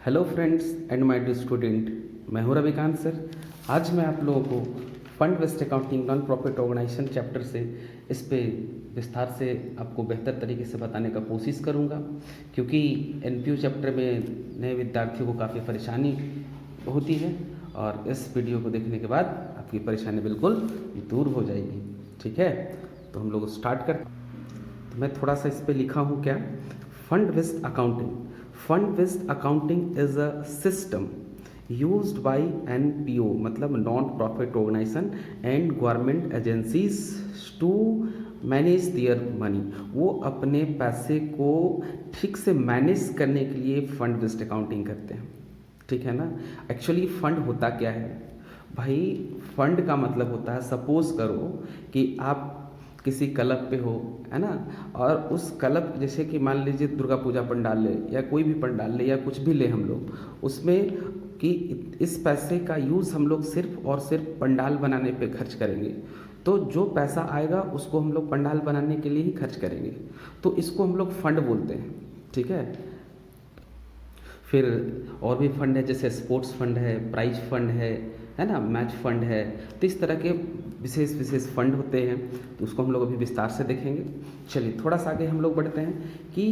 Hello friends and my dear student, मैं हूं Ravikant sir. आज मैं आप लोगों को fund based accounting non profit organisation chapter से इस पे विस्तार से आपको बेहतर तरीके से बताने का कोशिश करूंगा, क्योंकि एनपीयू चैप्टर में नए विद्यार्थियों को काफ़ी परेशानी होती है और इस वीडियो को देखने के बाद आपकी परेशानी बिल्कुल दूर हो जाएगी। ठीक है, तो हम लोग स्टार्ट करते। तो मैं थोड़ा सा इस पर लिखा हूँ क्या, fund based accounting. Fund based accounting is a system used by NPO मतलब non profit organization and government agencies to manage their money. वो अपने पैसे को ठीक से मैनेज करने के लिए फंड बेस्ड अकाउंटिंग करते हैं। ठीक है ना। एक्चुअली फंड होता क्या है भाई? फंड का मतलब होता है, सपोज करो कि आप किसी क्लब पे हो, है ना, और उस क्लब जैसे कि मान लीजिए दुर्गा पूजा पंडाल ले या कोई भी पंडाल ले या कुछ भी ले हम लोग, उसमें कि इस पैसे का यूज़ हम लोग सिर्फ और सिर्फ पंडाल बनाने पे खर्च करेंगे, तो जो पैसा आएगा उसको हम लोग पंडाल बनाने के लिए ही खर्च करेंगे, तो इसको हम लोग फंड बोलते हैं। ठीक है। फिर और भी फंड है, जैसे स्पोर्ट्स फंड है, प्राइज फंड है ना, मैच फंड है। तो इस तरह के विशेष विशेष फंड होते हैं, तो उसको हम लोग अभी विस्तार से देखेंगे। चलिए थोड़ा सा आगे हम लोग बढ़ते हैं कि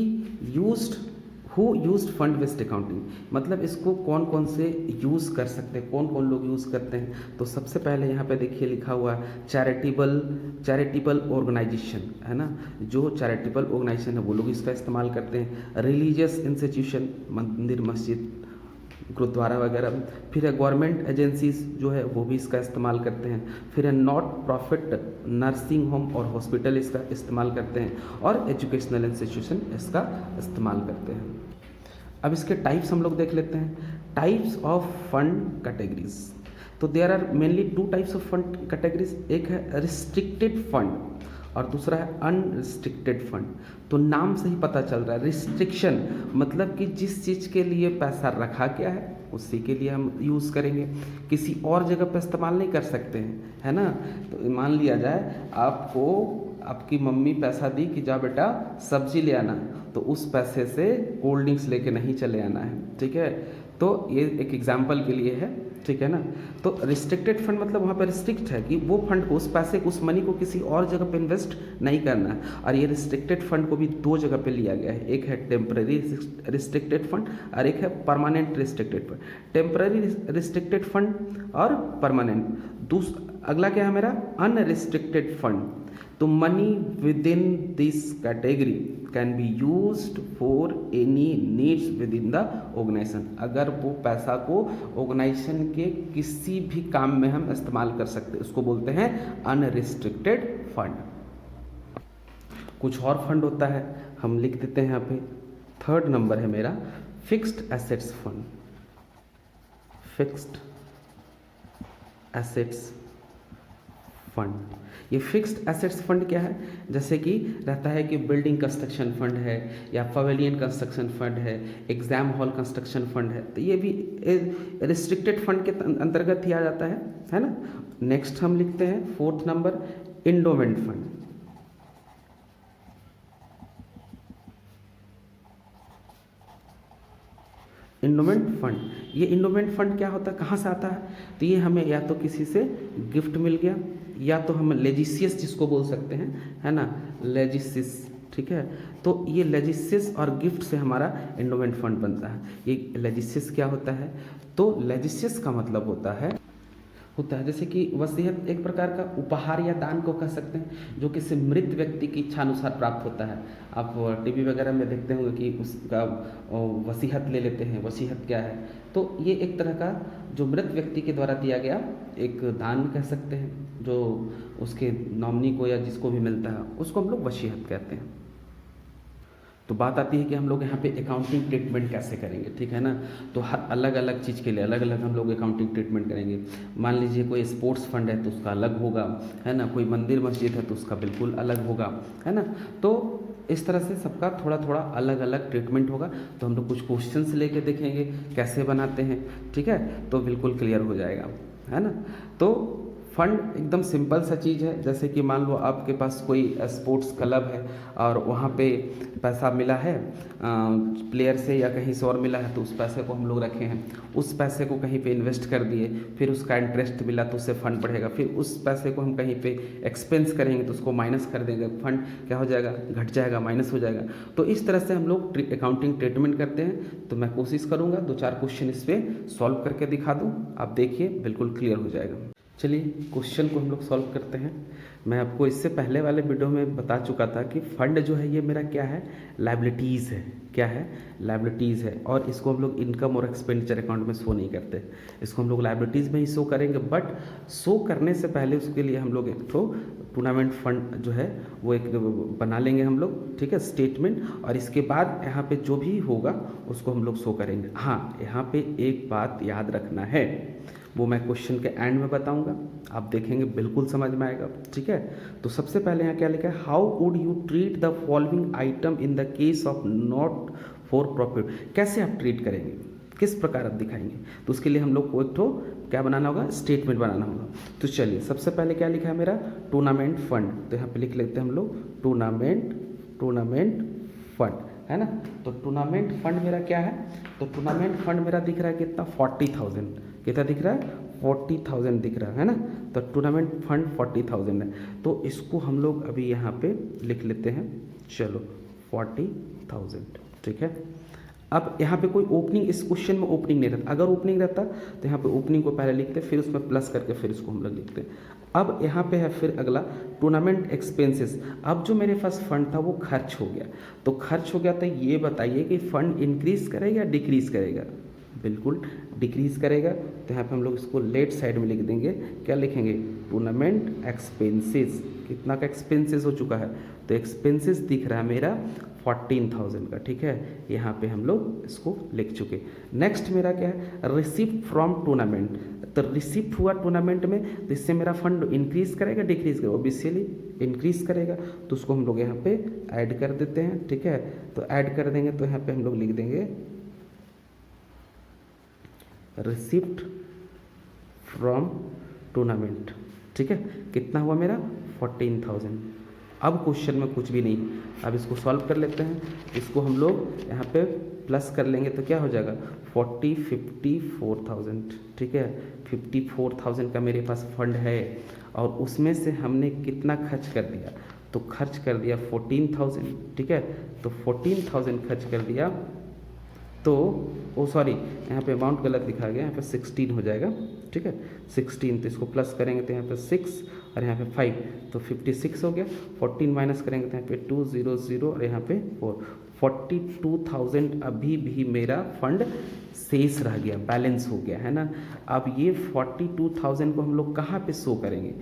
who used fund based accounting, मतलब इसको कौन कौन से यूज़ कर सकते हैं, कौन कौन लोग यूज़ करते हैं। तो सबसे पहले यहाँ पे देखिए लिखा हुआ चैरिटेबल ऑर्गेनाइजेशन, है ना, जो चैरिटेबल ऑर्गेनाइजेशन है वो लोग इसका इस्तेमाल करते हैं। रिलीजियस इंस्टीट्यूशन, मंदिर मस्जिद गुरुद्वारा वगैरह। फिर है गवर्नमेंट एजेंसीज जो है वो भी इसका इस्तेमाल करते हैं। फिर है नॉट प्रॉफिट नर्सिंग होम और हॉस्पिटल इसका इस्तेमाल करते हैं, और एजुकेशनल इंस्टीट्यूशन इसका इस्तेमाल करते हैं। अब इसके टाइप्स हम लोग देख लेते हैं। टाइप्स ऑफ फंड कैटेगरीज, तो there are mainly two types of fund categories. एक है रिस्ट्रिक्टेड फंड और दूसरा है अनरिस्ट्रिक्टेड फंड। तो नाम से ही पता चल रहा है, रिस्ट्रिक्शन मतलब कि जिस चीज़ के लिए पैसा रखा गया है उसी के लिए हम यूज़ करेंगे, किसी और जगह पर इस्तेमाल नहीं कर सकते हैं, है ना। तो मान लिया जाए आपको आपकी मम्मी पैसा दी कि जा बेटा सब्जी ले आना, तो उस पैसे से कोल्ड ड्रिंक्स लेके नहीं चले आना है। ठीक है, तो ये एक एग्जाम्पल के लिए है। ठीक है ना। तो रिस्ट्रिक्टेड फंड मतलब वहाँ पर रिस्ट्रिक्ट है कि वो फंड को, उस पैसे को, उस मनी को किसी और जगह पे इन्वेस्ट नहीं करना है। और ये रिस्ट्रिक्टेड फंड को भी दो जगह पे लिया गया है, एक है टेम्पररी रिस्ट्रिक्टेड फंड और एक है permanent restricted fund. Temporary restricted fund और परमानेंट। अगला क्या है मेरा? Unrestricted fund. तो money within this category can be used for any needs within the organization. अगर वो पैसा को ऑर्गेनाइजेशन के किसी भी काम में हम इस्तेमाल कर सकते हैं, उसको बोलते हैं अनरिस्ट्रिक्टेड फंड। कुछ और फंड होता है, हम लिख देते हैं यहाँ पे। थर्ड नंबर है मेरा fixed assets fund. Fixed assets fund, ये फिक्स्ड एसेट्स फंड क्या है? जैसे कि रहता है कि बिल्डिंग कंस्ट्रक्शन फंड है या पवेलियन कंस्ट्रक्शन फंड है, एग्जाम हॉल कंस्ट्रक्शन फंड है, तो ये भी रिस्ट्रिक्टेड फंड के अंतर्गत ही आ जाता है ना। नेक्स्ट हम लिखते हैं fourth number endowment fund. Endowment fund, ये इंडोमेंट फंड क्या होता है, कहाँ से आता है? तो ये हमें या तो किसी से गिफ्ट मिल गया, या तो हम लेजिसियस जिसको बोल सकते हैं, है ना, लेजिसिस। ठीक है, तो ये लेजिसियस और गिफ्ट से हमारा इंडोमेंट फंड बनता है। ये लेजिसियस क्या होता है? तो लेजिसियस का मतलब होता है जैसे कि वसीयत एक प्रकार का उपहार या दान को कह सकते हैं, जो किसी मृत व्यक्ति की इच्छा अनुसार प्राप्त होता है। आप टीवी वगैरह में देखते होंगे कि उसका वसीयत ले लेते हैं। वसीयत क्या है? तो ये एक तरह का जो मृत व्यक्ति के द्वारा दिया गया एक दान कह सकते हैं, जो उसके नॉमिनी को या जिसको भी मिलता है उसको हम लोग वसीयत कहते हैं। तो बात आती है कि हम लोग यहाँ पे अकाउंटिंग ट्रीटमेंट कैसे करेंगे। ठीक है ना। तो हर अलग अलग चीज़ के लिए अलग अलग हम लोग अकाउंटिंग ट्रीटमेंट करेंगे। मान लीजिए कोई स्पोर्ट्स फंड है तो उसका अलग होगा, है ना, कोई मंदिर मस्जिद है तो उसका बिल्कुल अलग होगा, है ना। तो इस तरह से सबका थोड़ा थोड़ा अलग अलग ट्रीटमेंट होगा। तो हम लोग कुछ क्वेश्चंस लेके देखेंगे कैसे बनाते हैं। ठीक है, तो बिल्कुल क्लियर हो जाएगा, है ना। तो फंड एकदम सिंपल सा चीज़ है, जैसे कि मान लो आपके पास कोई स्पोर्ट्स क्लब है और वहाँ पे पैसा मिला है प्लेयर से या कहीं से और मिला है, तो उस पैसे को हम लोग रखे हैं, उस पैसे को कहीं पे इन्वेस्ट कर दिए, फिर उसका इंटरेस्ट मिला तो उससे फंड बढ़ेगा, फिर उस पैसे को हम कहीं पे एक्सपेंस करेंगे तो उसको माइनस कर देंगे, फंड क्या हो जाएगा, घट जाएगा, माइनस हो जाएगा। तो इस तरह से हम लोग अकाउंटिंग ट्रीटमेंट करते हैं। तो मैं कोशिश करूँगा 2-4 क्वेश्चन इस पर सॉल्व करके दिखा दूँ, आप देखिए बिल्कुल क्लियर हो जाएगा। चलिए क्वेश्चन को हम लोग सॉल्व करते हैं। मैं आपको इससे पहले वाले वीडियो में बता चुका था कि फंड जो है ये मेरा क्या है, लायबिलिटीज़ है। क्या है, लायबिलिटीज़ है, और इसको हम लोग इनकम और एक्सपेंडिचर अकाउंट में शो नहीं करते, इसको हम लोग लायबिलिटीज़ में ही शो करेंगे। बट शो करने से पहले उसके लिए हम लोग एक तो टूर्नामेंट फंड जो है वो एक बना लेंगे हम लोग, ठीक है, स्टेटमेंट, और इसके बाद यहाँ पे जो भी होगा उसको हम लोग शो करेंगे। हाँ, यहाँ पे एक बात याद रखना है, वो मैं क्वेश्चन के एंड में बताऊंगा, आप देखेंगे बिल्कुल समझ में आएगा, ठीक है। तो सबसे पहले यहाँ क्या लिखा है, how would you treat the following item in the case of not for profit. कैसे आप ट्रीट करेंगे, किस प्रकार आप दिखाएंगे, तो उसके लिए हम लोग को एक तो क्या बनाना होगा, स्टेटमेंट बनाना होगा। तो चलिए सबसे पहले क्या लिखा है मेरा, टूर्नामेंट फंड, तो यहाँ पे लिख लेते हैं हम लोग टूर्नामेंट फंड, है ना। तो टूर्नामेंट फंड मेरा क्या है, तो टूर्नामेंट फंड मेरा दिख रहा है कितना, 40,000, कितना दिख रहा है, 40,000 दिख रहा है ना। तो टूर्नामेंट फंड 40,000 है, तो इसको हम लोग अभी यहाँ पे लिख लेते हैं, चलो 40,000, ठीक है। अब यहाँ पे कोई ओपनिंग, इस क्वेश्चन में ओपनिंग नहीं रहता, अगर ओपनिंग रहता तो यहाँ पे ओपनिंग को पहले लिखते, फिर उसमें प्लस करके फिर इसको हम लोग लिखते। अब यहाँ पे है फिर अगला टूर्नामेंट एक्सपेंसेस। अब जो मेरे पास फंड था वो खर्च हो गया, तो खर्च हो गया, तो ये बताइए कि फंड इंक्रीज करेगा या डिक्रीज करेगा, बिल्कुल डिक्रीज करेगा। तो यहाँ पे हम लोग इसको लेफ्ट साइड में लिख देंगे, क्या लिखेंगे, टूर्नामेंट एक्सपेंसेस, कितना का एक्सपेंसेस हो चुका है, तो एक्सपेंसेस दिख रहा है मेरा 14,000 का, ठीक है, यहाँ पे हम लोग इसको लिख चुके। नेक्स्ट मेरा क्या है, रिसिप्ट फ्रॉम टूर्नामेंट, तो रिसिप्ट हुआ टूर्नामेंट में, तो इससे मेरा फंड इंक्रीज करेगा डिक्रीज करेगा, ऑब्वियसली इंक्रीज करेगा, तो उसको हम लोग यहाँ पे ऐड कर देते हैं, ठीक है। तो ऐड कर देंगे, तो यहाँ पे हम लोग लिख देंगे रिसिप्ट फ्रॉम टूर्नामेंट, ठीक है, कितना हुआ मेरा 14,000। अब क्वेश्चन में कुछ भी नहीं, अब इसको सॉल्व कर लेते हैं, इसको हम लोग यहाँ पे प्लस कर लेंगे तो क्या हो जाएगा 54,000, ठीक है। 54,000 का मेरे पास फंड है, और उसमें से हमने कितना खर्च कर दिया, तो खर्च कर दिया 14,000, ठीक है। तो 14,000 खर्च कर दिया, तो ओ सॉरी यहाँ पे अमाउंट गलत दिखा गया, यहाँ पे 16 हो जाएगा, ठीक है, 16, तो इसको प्लस करेंगे तो यहाँ पे 6 और यहाँ पे 5, तो 56 हो गया। 14 माइनस करेंगे तो यहाँ पे 200 और यहाँ पे 4, 42,000 अभी भी मेरा फंड शेष रह गया, बैलेंस हो गया, है ना। अब ये 42,000 को हम लोग कहाँ पे शो करेंगे,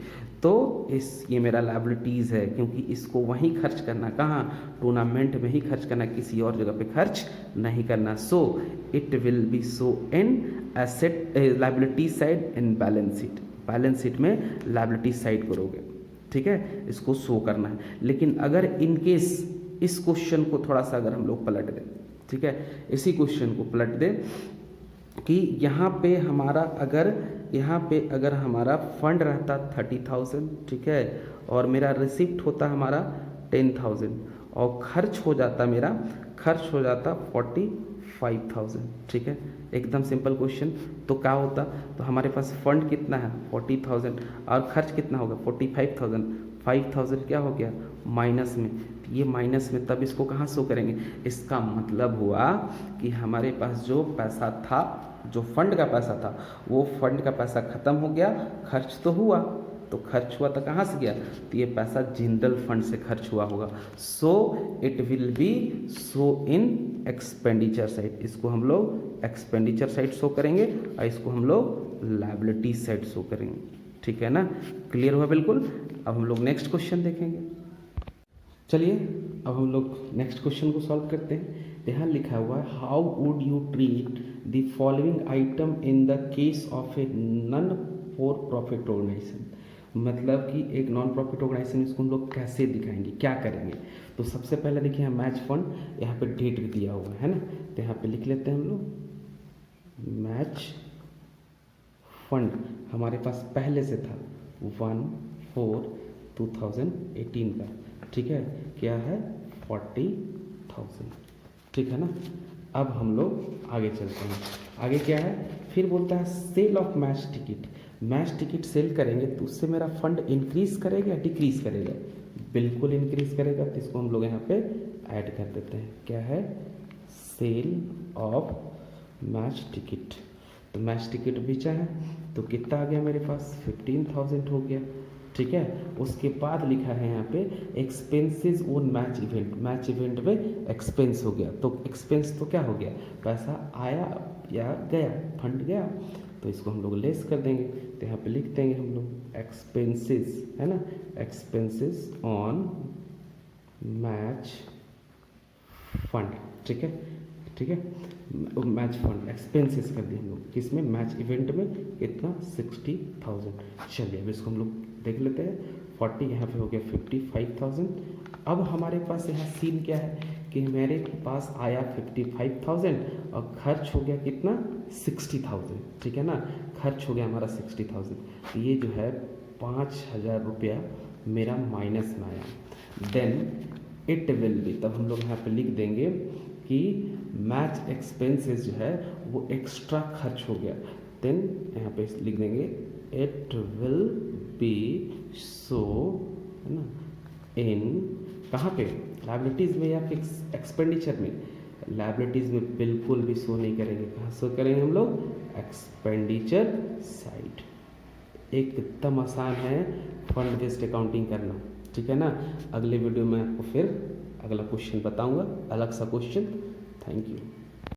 तो ये मेरा लायबिलिटीज़ है, क्योंकि इसको वहीं खर्च करना, कहाँ, टूर्नामेंट में ही खर्च करना, किसी और जगह पे खर्च नहीं करना। So it will be show in asset liability side in balance sheet, balance sheet में लायबिलिटी साइड करोगे, ठीक है, इसको शो करना है। लेकिन अगर इन केस इस क्वेश्चन को थोड़ा सा अगर हम लोग पलट दें, ठीक है, इसी क्वेश्चन को पलट दें कि यहाँ पे हमारा अगर हमारा फंड रहता 30,000, ठीक है, और मेरा रिसिप्ट होता हमारा 10,000, और खर्च हो जाता 45,000, ठीक है, एकदम सिंपल क्वेश्चन। तो क्या होता, तो हमारे पास फंड कितना है 40,000 और खर्च कितना होगा 45,000, 5,000 क्या हो गया माइनस में, ये माइनस में, तब इसको कहाँ शो करेंगे, इसका मतलब हुआ कि हमारे पास जो पैसा था, जो फंड का पैसा था, वो फंड का पैसा खत्म हो गया, खर्च तो हुआ, तो खर्च हुआ तो कहाँ से गया, तो ये पैसा जनरल फंड से खर्च हुआ होगा। So it will be show in expenditure side, इसको हम लोग एक्सपेंडिचर साइड शो करेंगे और इसको हम लोग लायबिलिटी साइड शो करेंगे, ठीक है ना, क्लियर हुआ बिल्कुल। अब हम लोग नेक्स्ट क्वेश्चन देखेंगे। चलिए अब हम लोग नेक्स्ट क्वेश्चन को सॉल्व करते हैं। यहाँ लिखा हुआ है, how would you treat the following item in the case of a non for profit organisation, मतलब कि एक नॉन प्रॉफिट ऑर्गेनाइजेशन, इसको हम लोग कैसे दिखाएंगे, क्या करेंगे। तो सबसे पहले देखिए यहाँ मैच फंड, यहाँ पे डेट भी दिया हुआ है ना, तो यहाँ पे लिख लेते हैं हम लोग मैच फंड, हमारे पास पहले से था 1/4/2018 का, ठीक है, क्या है 40,000, ठीक है ना। अब हम लोग आगे चलते हैं, आगे क्या है, फिर बोलता है sale of match ticket. Match ticket sale करेंगे तो उससे मेरा फंड इंक्रीज करेगा या डिक्रीज करेगा, बिल्कुल इंक्रीज करेगा, तो इसको हम लोग यहाँ पे ऐड कर देते हैं, क्या है सेल ऑफ मैच टिकट। तो मैच टिकट बेचा है तो कितना आ गया मेरे पास 15,000 हो गया, ठीक है। उसके बाद लिखा है यहाँ पे expenses on match event, match event में एक्सपेंस हो गया, तो एक्सपेंस तो क्या हो गया, पैसा आया या गया, फंड गया, तो इसको हम लोग लेस कर देंगे, तो यहाँ पे लिख देंगे हम लोग एक्सपेंसेस, है ना, एक्सपेंसेस ऑन मैच फंड, ठीक है, ठीक है, मैच फंड एक्सपेंसेस कर दिए हम लोग किसमें, मैच इवेंट में, कितना 60,000। चलिए अब इसको हम लोग देख लेते हैं, 40 यहाँ पे हो गया 55,000। अब हमारे पास यहाँ सीन क्या है कि मेरे पास आया 55,000 और खर्च हो गया कितना 60,000, ठीक है ना, खर्च हो गया हमारा 60,000, तो ये जो है 5,000 रुपया मेरा माइनस में आया। देन इट विल बी, तब हम लोग यहाँ पे लिख देंगे कि मैच एक्सपेंसेस जो है वो एक्स्ट्रा खर्च हो गया, देन यहाँ पे लिख देंगे इट विल बी शो, है ना, इन कहाँ पे, लायबिलिटीज़ में या फिक्स एक्सपेंडिचर में, लायबिलिटीज़ में बिल्कुल भी शो नहीं करेंगे, कहाँ शो करेंगे हम लोग, एक्सपेंडिचर साइड। एकदम आसान है फंड बेस्ड अकाउंटिंग करना, ठीक है ना। अगले वीडियो में आपको फिर अगला क्वेश्चन बताऊंगा, अलग सा क्वेश्चन। Thank you.